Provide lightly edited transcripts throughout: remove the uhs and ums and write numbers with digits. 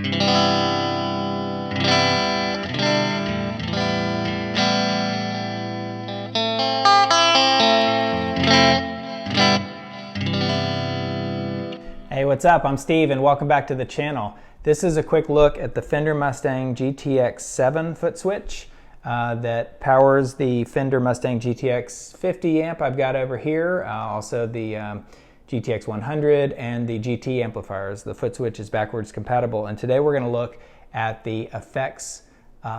Hey, what's up? I'm Steve and welcome back to the channel. This is a quick look at the Fender Mustang GTX-7 Footswitch that powers the Fender Mustang GTX-50 amp I've got over here, also the GTX-100 and the GT amplifiers. The Footswitch is backwards compatible, and today we're going to look at the effects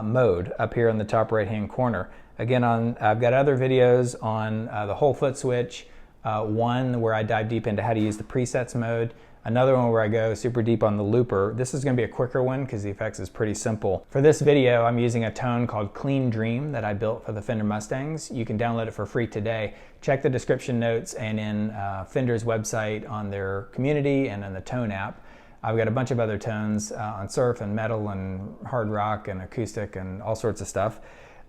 mode up here in the top right hand corner. Again, I've got other videos on the whole Footswitch. One where I dive deep into how to use the presets mode, another one where I go super deep on the looper. This is going to be a quicker one because the effects is pretty simple. For this video, I'm using a tone called Clean Dream that I built for the Fender Mustangs. You can download it for free today. Check the description notes and in Fender's website on their community and in the Tone App. I've got a bunch of other tones on surf and metal and hard rock and acoustic and all sorts of stuff.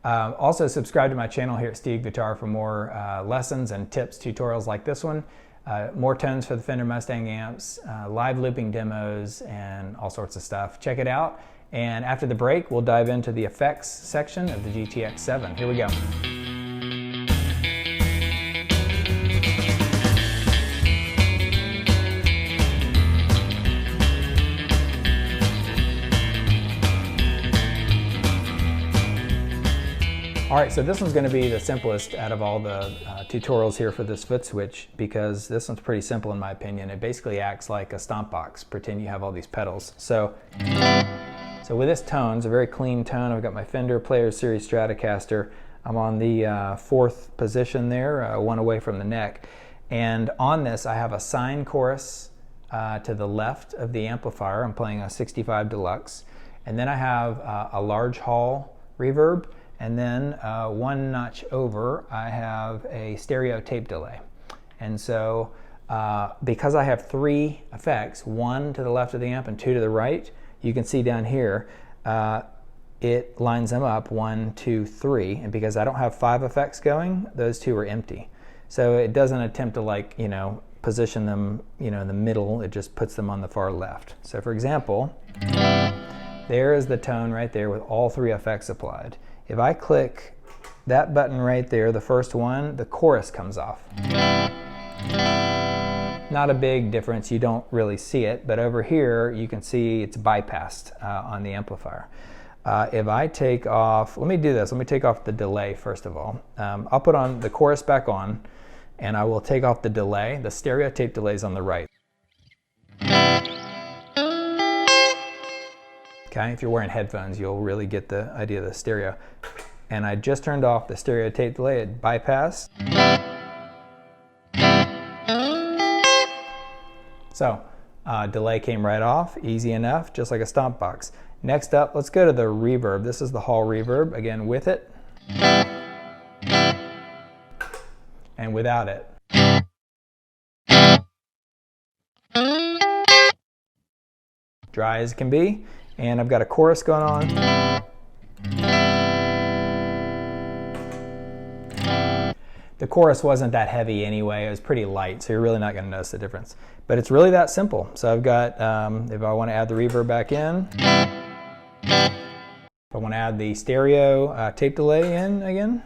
Also subscribe to my channel here at Steve Guitar for more lessons and tips, tutorials like this one. More tones for the Fender Mustang amps, live looping demos, and all sorts of stuff. Check it out. And after the break, we'll dive into the effects section of the GTX-7. Here we go. All right, so this one's going to be the simplest out of all the tutorials here for this Footswitch because this one's pretty simple in my opinion. It basically acts like a stomp box. Pretend you have all these pedals. So with this tone, it's a very clean tone. I've got my Fender Players Series Stratocaster. I'm on the fourth position there, one away from the neck. And on this, I have a SINE chorus to the left of the amplifier. I'm playing a 65 Deluxe. And then I have a large hall reverb. And then one notch over, I have a stereo tape delay. And so because I have three effects, one to the left of the amp and two to the right, you can see down here, it lines them up 1, 2, 3. And because I don't have 5 effects going, those two are empty. So it doesn't attempt to position them, in the middle. It just puts them on the far left. So for example, there is the tone right there with all 3 effects applied. If I click that button right there, the first one, the chorus comes off. Not a big difference, you don't really see it, but over here you can see it's bypassed on the amplifier. If I take off, let me do this, let me take off the delay first of all. I'll put on the chorus back on and I will take off the delay. The stereo tape delay is on the right. Okay, if you're wearing headphones, you'll really get the idea of the stereo. And I just turned off the stereo tape delay, it bypassed. So, delay came right off, easy enough, just like a stomp box. Next up, let's go to the reverb. This is the hall reverb, again with it. And without it. Dry as it can be. And I've got a chorus going on. The chorus wasn't that heavy anyway, it was pretty light, so you're really not going to notice the difference. But it's really that simple. So I've got, if I want to add the reverb back in, if I want to add the stereo tape delay in again,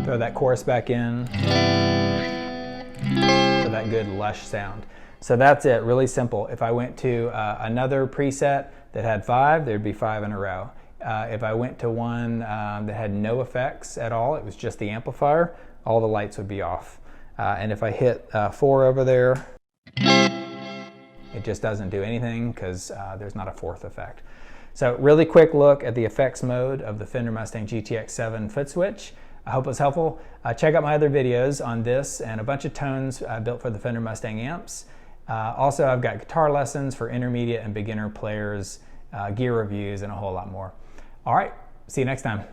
throw that chorus back in for that good lush sound. So that's it, really simple. If I went to another preset that had 5, there'd be 5 in a row. If I went to one that had no effects at all, it was just the amplifier, all the lights would be off. And if I hit 4 over there, it just doesn't do anything because there's not a 4th effect. So really quick look at the effects mode of the Fender Mustang GTX-7 Footswitch. I hope it was helpful. Check out my other videos on this and a bunch of tones built for the Fender Mustang amps. Also, I've got guitar lessons for intermediate and beginner players, gear reviews, and a whole lot more. All right, see you next time.